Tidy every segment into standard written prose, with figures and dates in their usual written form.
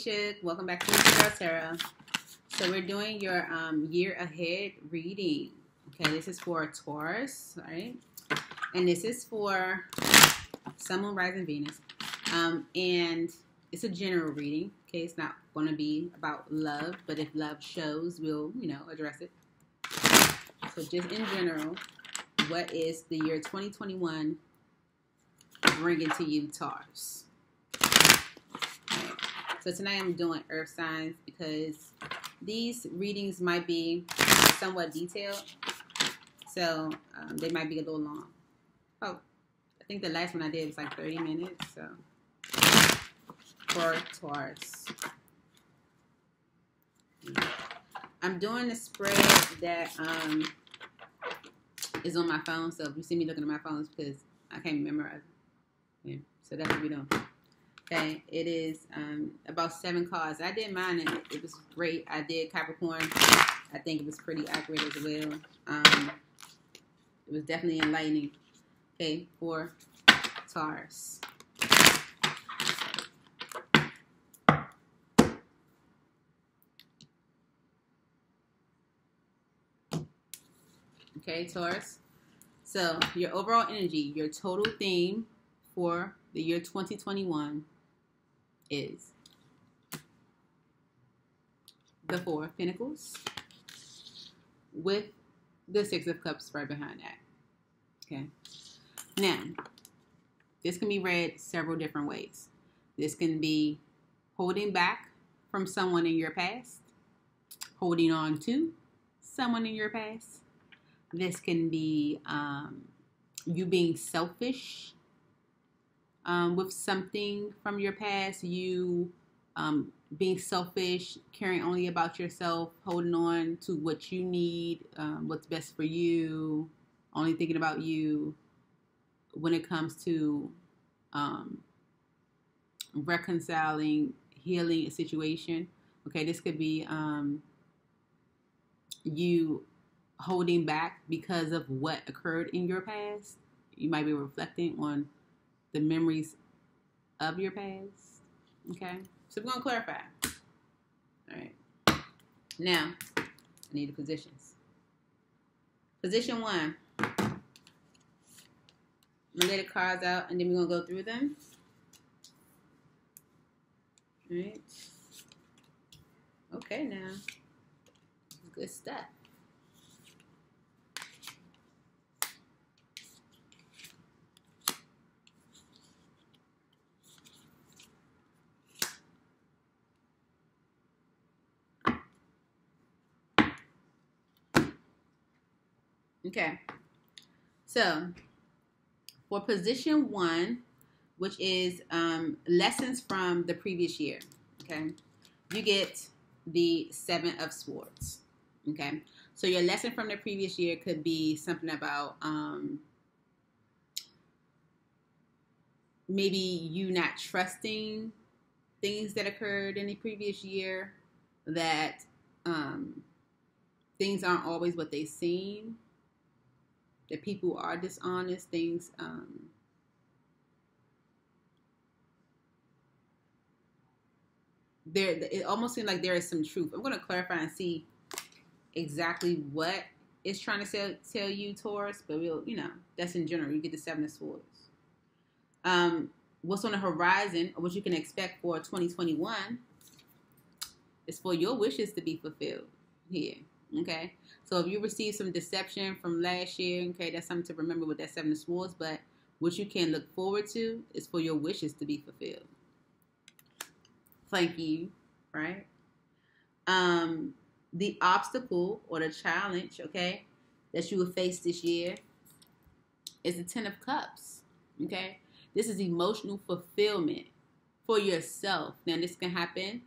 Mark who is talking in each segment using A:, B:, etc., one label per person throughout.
A: Keisha. Welcome back to Girl Tarot. So we're doing your year ahead reading. Okay, this is for Taurus, right? And this is for Sun, Moon, Rising, Venus. And it's a general reading. Okay, it's not going to be about love, but if love shows, we'll, address it. So just in general, what is the year 2021 bringing to you, Taurus? So tonight I'm doing earth signs because these readings might be somewhat detailed. So they might be a little long. Oh, I think the last one I did was like 30 minutes. So for Taurus. I'm doing a spread that is on my phone. So if you see me looking at my phone, it's because I can't memorize it. Yeah, so that's what we're doing. Okay, it is about 7 cards. I did mine and it was great. I did Capricorn. I think it was pretty accurate as well. It was definitely enlightening. Okay, for Taurus. Okay, Taurus. So your overall energy, your total theme for the year 2021 is the 4 of Pentacles with the 6 of Cups right behind that. Okay. Now, this can be read several different ways. This can be holding back from someone in your past, holding on to someone in your past. This can be you being selfish with something from your past, you being selfish, caring only about yourself, holding on to what you need, what's best for you, only thinking about you when it comes to reconciling, healing a situation. Okay, this could be you holding back because of what occurred in your past. You might be reflecting on the memories of your past. Okay, so we're going to clarify. All right, now I need the positions. Position 1, I'm going to lay the cards out and then we're going to go through them. All right, okay, now good stuff. Okay, so for position 1, which is lessons from the previous year, okay, you get the 7 of Swords. Okay, so your lesson from the previous year could be something about maybe you not trusting things that occurred in the previous year, that things aren't always what they seem, that people are dishonest, things it almost seems like there is some truth. I'm going to clarify and see exactly what it's trying to tell you, Taurus, but we'll, that's in general. You get the 7 of Swords. What's on the horizon, or what you can expect for 2021, is for your wishes to be fulfilled here. Okay, so if you receive some deception from last year, okay, that's something to remember with that 7 of Swords. But what you can look forward to is for your wishes to be fulfilled. Thank you, right? The obstacle or the challenge, okay, that you will face this year is the 10 of Cups. Okay, this is emotional fulfillment for yourself. Now, this can happen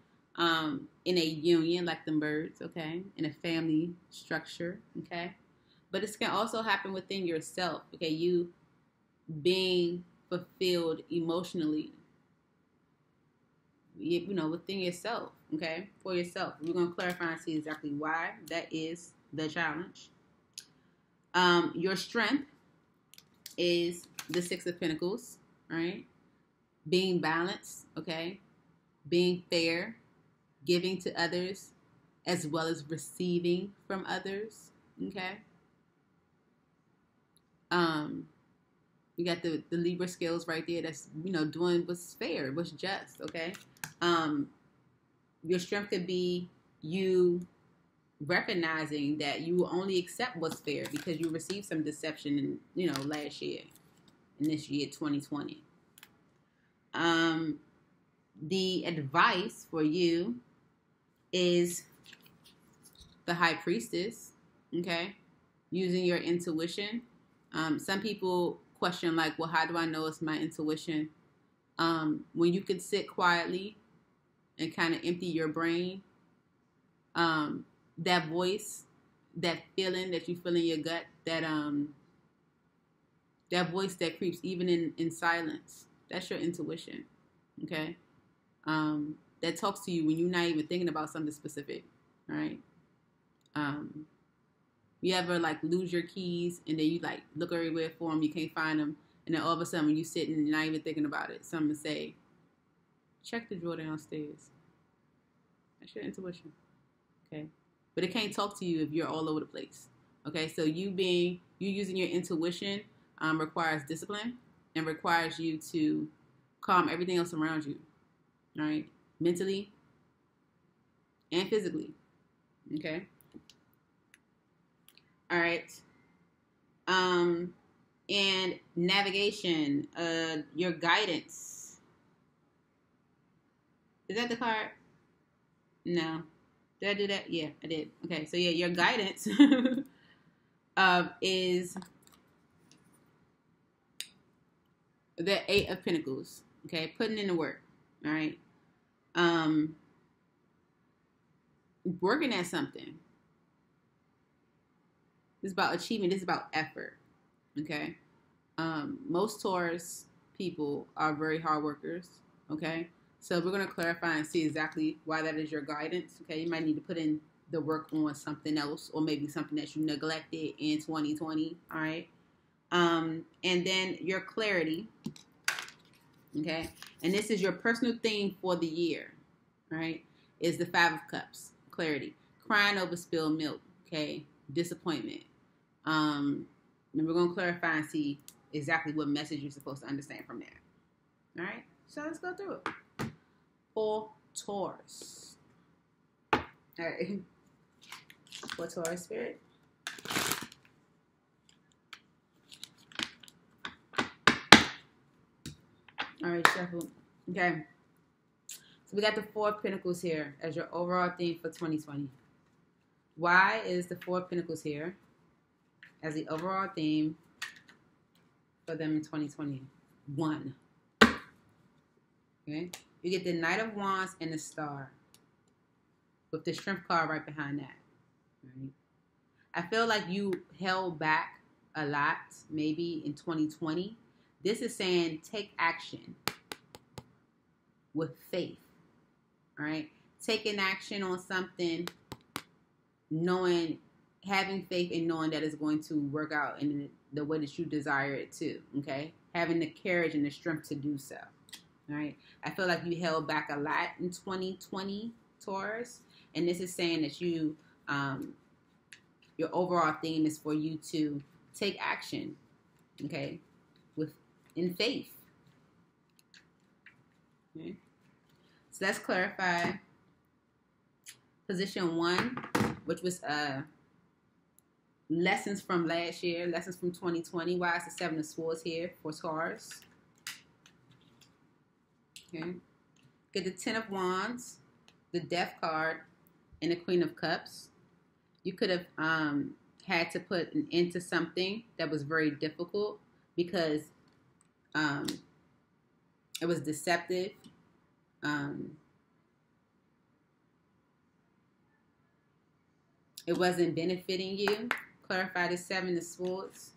A: in a union, like the birds, okay, in a family structure, okay, but this can also happen within yourself, okay, you being fulfilled emotionally, within yourself, okay, for yourself. We're going to clarify and see exactly why that is the challenge. Your strength is the 6 of Pentacles, right? Being balanced, okay, being fair, giving to others as well as receiving from others. Okay. You got the Libra skills right there. That's, you know, doing what's fair, what's just. Okay. Your strength could be you recognizing that you will only accept what's fair because you received some deception in, you know, last year, in this year 2020. The advice for you is the High Priestess. Okay, using your intuition. Some people question, like, well, how do I know it's my intuition? When you can sit quietly and kind of empty your brain, that voice, that feeling that you feel in your gut, that voice that creeps even in silence, that's your intuition. Okay, that talks to you when you're not even thinking about something specific. All right. You ever like lose your keys and then you like look everywhere for them, you can't find them, and then all of a sudden when you sitting and you're not even thinking about it, someone say, check the drawer downstairs. That's your intuition. Okay. But it can't talk to you if you're all over the place. Okay. So you using your intuition requires discipline and requires you to calm everything else around you. All right. Mentally and physically. Okay. All right. And navigation, your guidance. Is that the card? No. Did I do that? Yeah, I did. Okay, so yeah, your guidance is the Eight of Pentacles. Okay, putting in the work. All right. Working at something. This is about achievement. This is about effort. Okay. Most Taurus people are very hard workers. Okay. So we're going to clarify and see exactly why that is your guidance. Okay. You might need to put in the work on something else, or maybe something that you neglected in 2020. All right. And then your clarity. Okay. And this is your personal theme for the year. All right. Is the Five of Cups. Clarity. Crying over spilled milk. Okay. Disappointment. And we're going to clarify and see exactly what message you're supposed to understand from that. All right, so let's go through it. For Taurus. All right. For Taurus spirit. All right, shuffle. Okay. So we got the Four of Pentacles here as your overall theme for 2020. Why is the Four of Pentacles here as the overall theme for them in 2021? Okay, you get the Knight of Wands and the Star with the Strength card right behind that. Right? I feel like you held back a lot maybe in 2020. This is saying take action with faith. All right, taking action on something, having faith and knowing that it's going to work out in the way that you desire it to. Okay, having the courage and the strength to do so. All right, I feel like you held back a lot in 2020, Taurus, and this is saying that you, your overall theme is for you to take action. Okay, in faith. Okay, so let's clarify position 1, which was lessons from last year, lessons from 2020. Why is the Seven of Swords here for Taurus? Okay. Get the Ten of Wands, the Death card, and the Queen of Cups. You could have had to put an end to something that was very difficult because it was deceptive. It wasn't benefiting you. Clarify the Seven of Swords.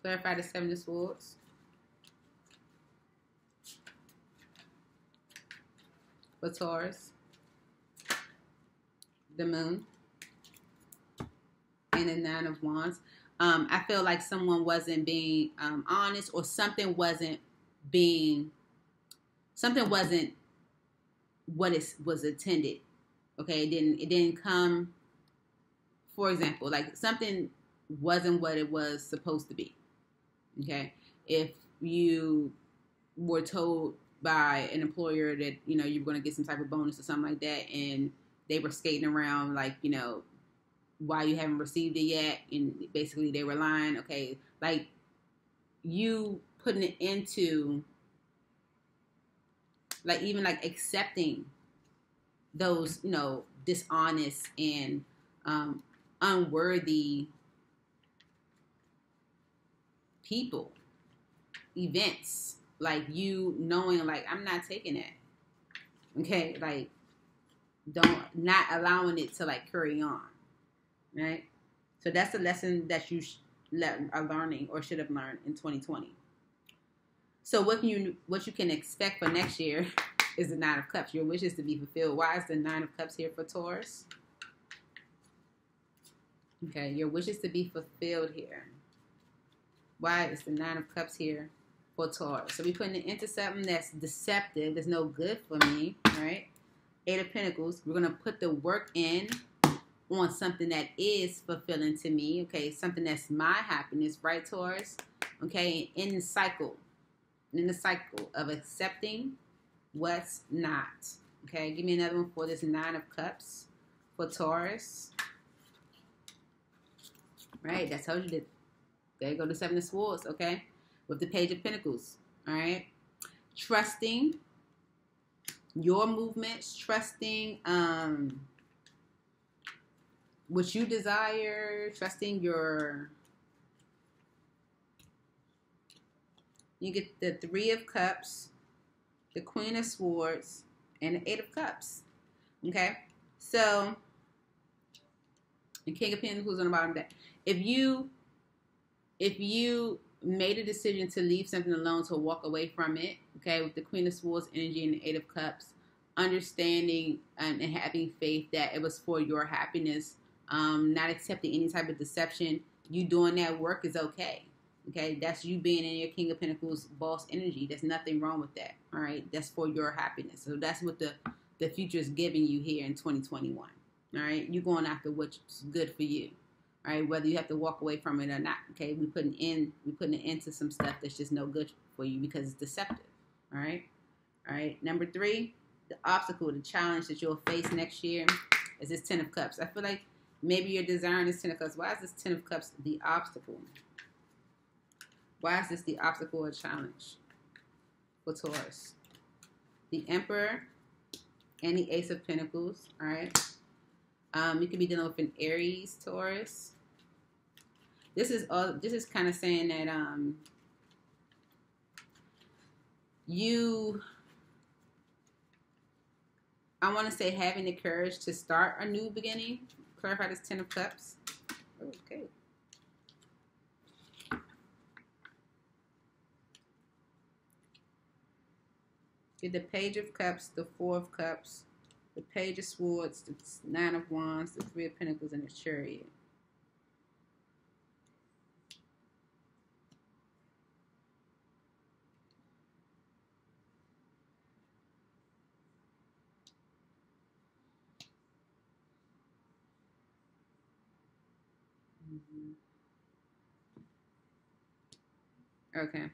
A: Clarify the Seven of Swords. For Taurus. The Moon. And the Nine of Wands. I feel like someone wasn't being honest, or something wasn't being something wasn't what it was intended. Okay, it didn't come. For example, like something wasn't what it was supposed to be. Okay, if you were told by an employer that you know you were going to get some type of bonus or something like that, and they were skating around like you know why you haven't received it yet, and basically they were lying. Okay, like you putting it into like even like accepting those you know dishonest and unworthy people, events, like you knowing like I'm not taking that. Okay, like not allowing it to like carry on, right? So that's the lesson that you are learning or should have learned in 2020. So what you can expect for next year is the Nine of Cups. Your wishes to be fulfilled. Why is the Nine of Cups here for Taurus? Okay, your wishes to be fulfilled here. Why is the Nine of Cups here for Taurus? So we're putting it into something that's deceptive, that's no good for me, right? Eight of Pentacles. We're going to put the work in on something that is fulfilling to me, okay? Something that's my happiness, right, Taurus? Okay, in the cycle of accepting what's not. Okay, give me another one for this Nine of Cups for Taurus. Right, that's how you did. There you go, the Seven of Swords, okay? With the Page of Pentacles, all right? Trusting your movements, trusting what you desire, trusting your... You get the Three of Cups, the Queen of Swords, and the Eight of Cups, okay? So, the King of Pentacles on the bottom of that. If you made a decision to leave something alone, to walk away from it, okay, with the Queen of Swords energy and the Eight of Cups, understanding and having faith that it was for your happiness, not accepting any type of deception, you doing that work is okay. Okay, that's you being in your King of Pentacles boss energy. There's nothing wrong with that. All right, that's for your happiness. So that's what the future is giving you here in 2021. All right, you're going after what's good for you. All right, whether you have to walk away from it or not. Okay, we're putting it into some stuff that's just no good for you because it's deceptive. All right, Number 3, the obstacle, the challenge that you'll face next year is this Ten of Cups. I feel like maybe you're desiring this Ten of Cups. Why is this Ten of Cups the obstacle? Why is this the obstacle or challenge for Taurus? The Emperor and the Ace of Pentacles, all right? You could be dealing with an Aries, Taurus. This is kind of saying that I want to say having the courage to start a new beginning. Clarify this Ten of Cups. Okay. Get the Page of Cups, the Four of Cups, the Page of Swords, the Nine of Wands, the Three of Pentacles, and the Chariot. Okay.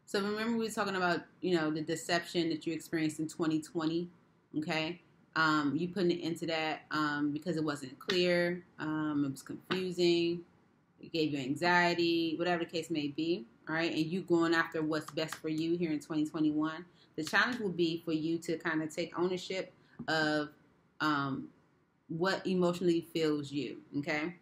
A: So remember we were talking about, the deception that you experienced in 2020, okay? You putting it into that because it wasn't clear, it was confusing, it gave you anxiety, whatever the case may be, all right? And you going after what's best for you here in 2021. The challenge will be for you to kind of take ownership of what emotionally fills you, okay?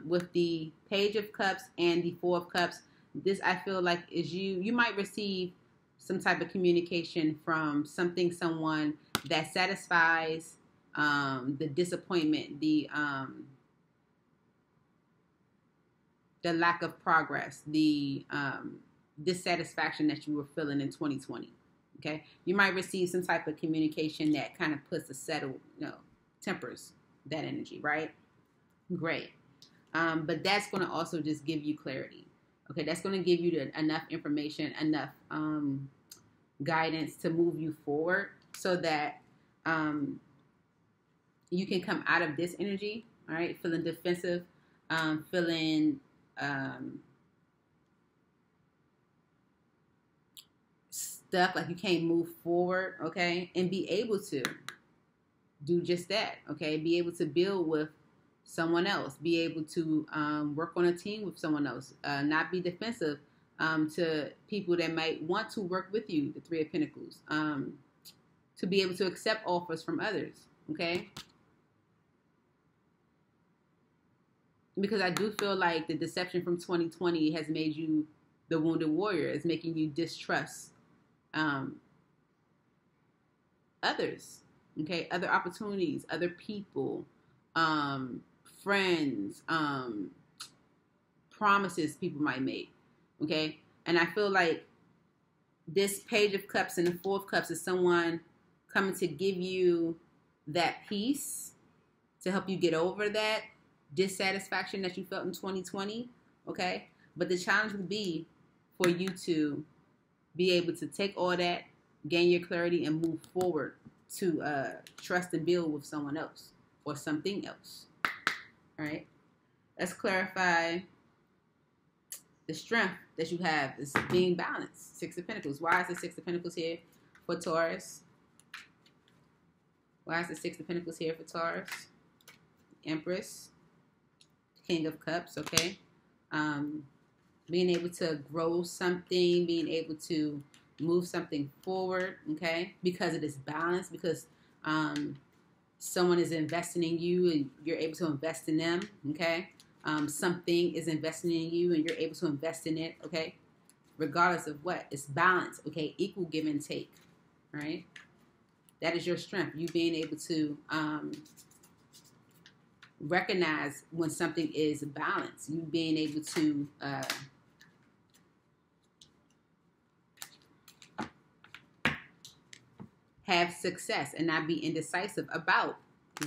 A: With the Page of Cups and the Four of Cups, this I feel like is you might receive some type of communication from someone that satisfies the disappointment, the lack of progress, the dissatisfaction that you were feeling in 2020. Okay, you might receive some type of communication that kind of puts a settle, tempers that energy, right? Great. But that's going to also just give you clarity. Okay, that's going to give you enough information, enough guidance to move you forward so that you can come out of this energy, all right, feeling defensive, feeling stuck, like you can't move forward, okay, and be able to do just that, okay, be able to build with someone else, be able to work on a team with someone else, not be defensive to people that might want to work with you, the Three of Pentacles, to be able to accept offers from others, okay? Because I do feel like the deception from 2020 has made you the wounded warrior. It's making you distrust others, okay? Other opportunities, other people, friends, promises people might make, okay? And I feel like this Page of Cups and the Four of Cups is someone coming to give you that peace to help you get over that dissatisfaction that you felt in 2020, okay? But the challenge will be for you to be able to take all that, gain your clarity, and move forward to trust and build with someone else or something else, all right? Let's clarify the strength that you have is being balanced. Six of Pentacles. Why is the Six of Pentacles here for Taurus? Why is the Six of Pentacles here for Taurus? Empress. King of Cups, okay? Being able to grow something, being able to move something forward, okay? Because it is balanced, because someone is investing in you and you're able to invest in them, okay? Something is investing in you and you're able to invest in it, okay? Regardless of what, it's balance, okay? Equal give and take, right? That is your strength. You being able to recognize when something is balanced. You being able to have success and not be indecisive about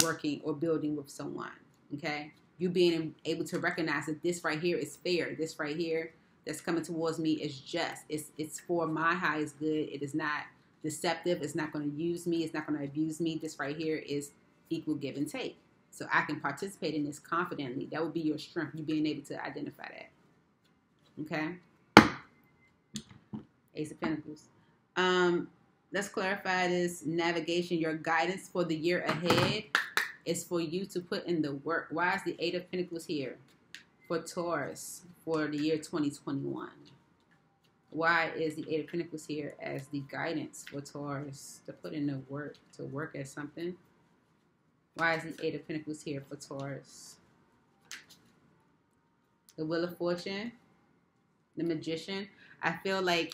A: working or building with someone, okay? You being able to recognize that this right here is fair. This right here that's coming towards me is just. It's for my highest good. It is not deceptive. It's not going to use me. It's not going to abuse me. This right here is equal give and take. So I can participate in this confidently. That would be your strength. You being able to identify that. Okay? Ace of Pentacles. Let's clarify this navigation. Your guidance for the year ahead is for you to put in the work. Why is the Eight of Pentacles here for Taurus for the year 2021? Why is the Eight of Pentacles here as the guidance for Taurus to put in the work, to work at something? Why is the Eight of Pentacles here for Taurus? The Wheel of Fortune, the Magician. I feel like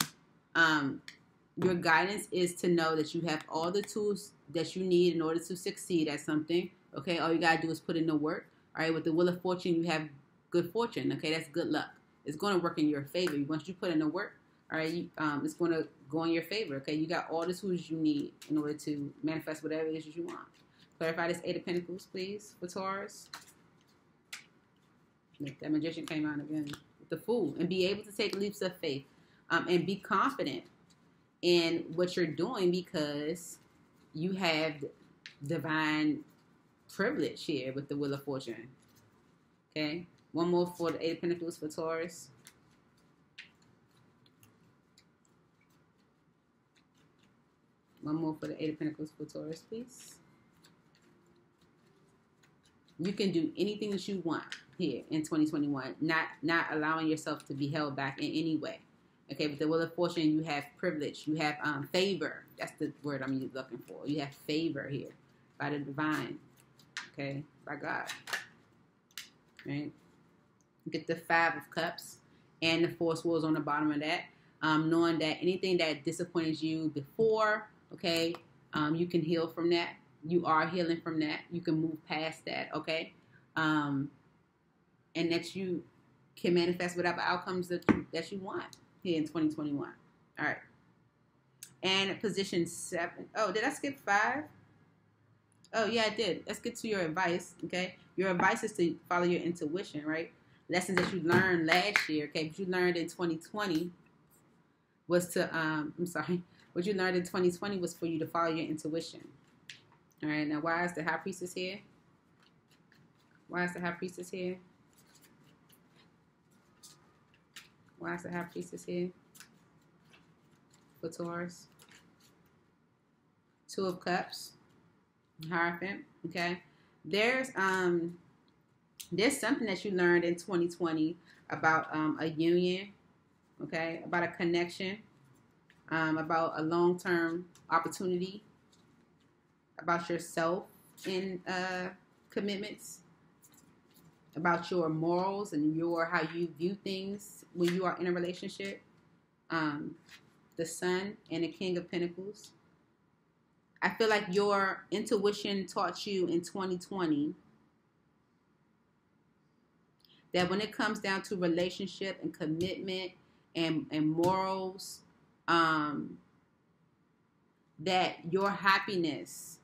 A: your guidance is to know that you have all the tools that you need in order to succeed at something. Okay, all you got to do is put in the work. All right, with the Wheel of Fortune, you have good fortune. Okay, that's good luck. It's going to work in your favor. Once you put in the work, all right, it's going to go in your favor. Okay, you got all the tools you need in order to manifest whatever it is you want. Clarify this Eight of Pentacles, please, for Taurus. That Magician came out again. The Fool. And be able to take leaps of faith. And be confident in what you're doing because you have divine privilege here with the Wheel of Fortune. Okay? One more for the Eight of Pentacles for Taurus. One more for the Eight of Pentacles for Taurus, please. You can do anything that you want here in 2021. Not allowing yourself to be held back in any way. Okay, with the Wheel of Fortune, you have privilege. You have favor. That's the word I'm looking for. You have favor here by the divine. Okay, by God. Right? You get the Five of Cups and the Four Swords on the bottom of that. Knowing that anything that disappointed you before, okay, you can heal from that. You are healing from that. You can move past that, okay? And that you can manifest whatever outcomes that you want here in 2021. All right. And position 7. Oh, did I skip 5? Oh, yeah, I did. Let's get to your advice, okay? Your advice is to follow your intuition, right? lessons that you learned last year, okay? What you learned in 2020 was to, what you learned in 2020 was for you to follow your intuition. All right, now why is the High Priestess here? Why is the High Priestess here? Why is the High Priestess here? For Taurus. Two of Cups. Hierophant, okay? There's something that you learned in 2020 about a union, okay? About a connection, about a long-term opportunity, about yourself in commitments, about your morals and how you view things when you are in a relationship. The Sun and the King of Pentacles. I feel like your intuition taught you in 2020 that when it comes down to relationship and commitment and morals, that your happiness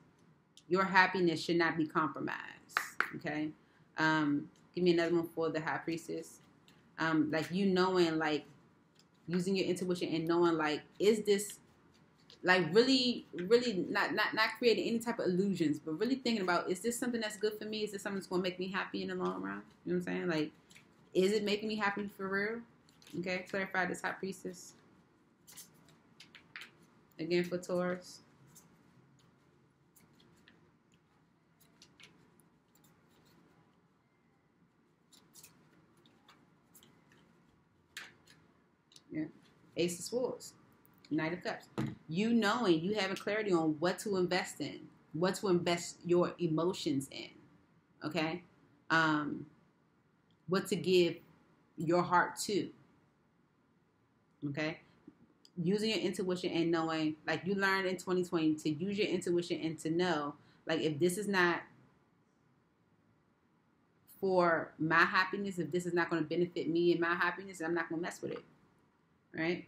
A: should not be compromised. Okay. Give me another one for the High Priestess. Like you knowing, like using your intuition and knowing, like, is this like really not creating any type of illusions, but really thinking about, is this something that's good for me? Is this something that's going to make me happy in the long run? You know what I'm saying? Like, is it making me happy for real? Okay, clarify this High Priestess. Again for Taurus. Yeah, Ace of Swords. Knight of Cups. You knowing, you having clarity on what to invest in, what to invest your emotions in, okay? What to give your heart to, okay? Using your intuition and knowing, like you learned in 2020 to use your intuition and to know, like, if this is not for my happiness, if this is not going to benefit me and my happiness, I'm not going to mess with it, right?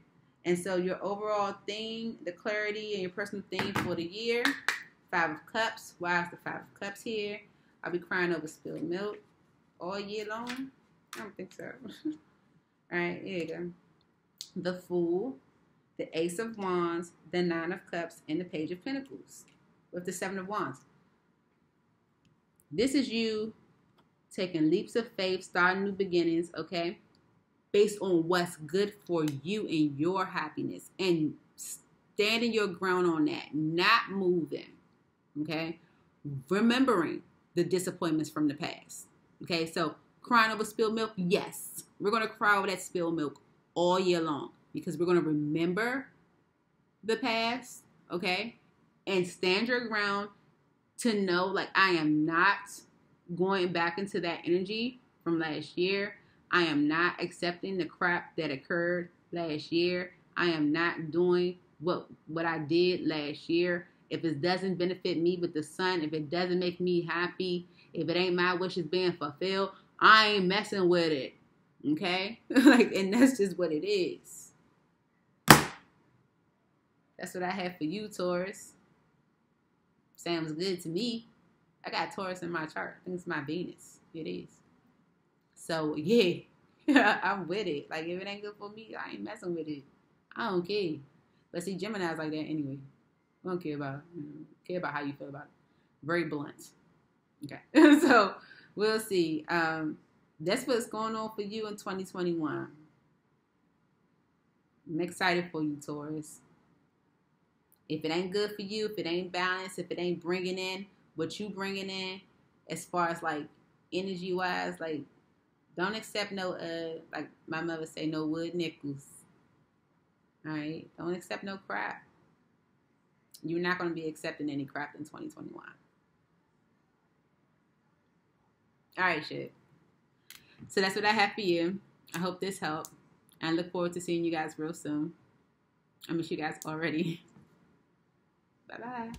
A: And so your overall theme, the clarity and your personal theme for the year, Five of Cups. Why is the Five of Cups here? I'll be crying over spilled milk all year long. I don't think so. All right, here you go. The Fool, the Ace of Wands, the Nine of Cups, and the Page of Pentacles with the Seven of Wands. This is you taking leaps of faith, starting new beginnings, okay? Based on what's good for you and your happiness, and standing your ground on that, not moving, okay? Remembering the disappointments from the past, okay? So crying over spilled milk, yes, we're going to cry over that spilled milk all year long because we're going to remember the past, okay? And stand your ground to know, like, I am not going back into that energy from last year. I am not accepting the crap that occurred last year. I am not doing what I did last year. If it doesn't benefit me with the Sun, if it doesn't make me happy, if it ain't my wishes being fulfilled, I ain't messing with it. Okay? Like, and that's just what it is. That's what I have for you, Taurus. Sounds good to me. I got Taurus in my chart. I think it's my Venus. It is. So, yeah, I'm with it. Like, if it ain't good for me, I ain't messing with it. I don't care. But see, Gemini's like that anyway. I don't care about it. Care about how you feel about it. Very blunt. Okay. So, we'll see. That's what's going on for you in 2021. I'm excited for you, Taurus. If it ain't good for you, if it ain't balanced, if it ain't bringing in what you bringing in, as far as, like, energy-wise, like, don't accept no, like my mother say, no wood nickels. All right? Don't accept no crap. You're not going to be accepting any crap in 2021. All right, shit. So that's what I have for you. I hope this helped. I look forward to seeing you guys real soon. I miss you guys already. Bye-bye.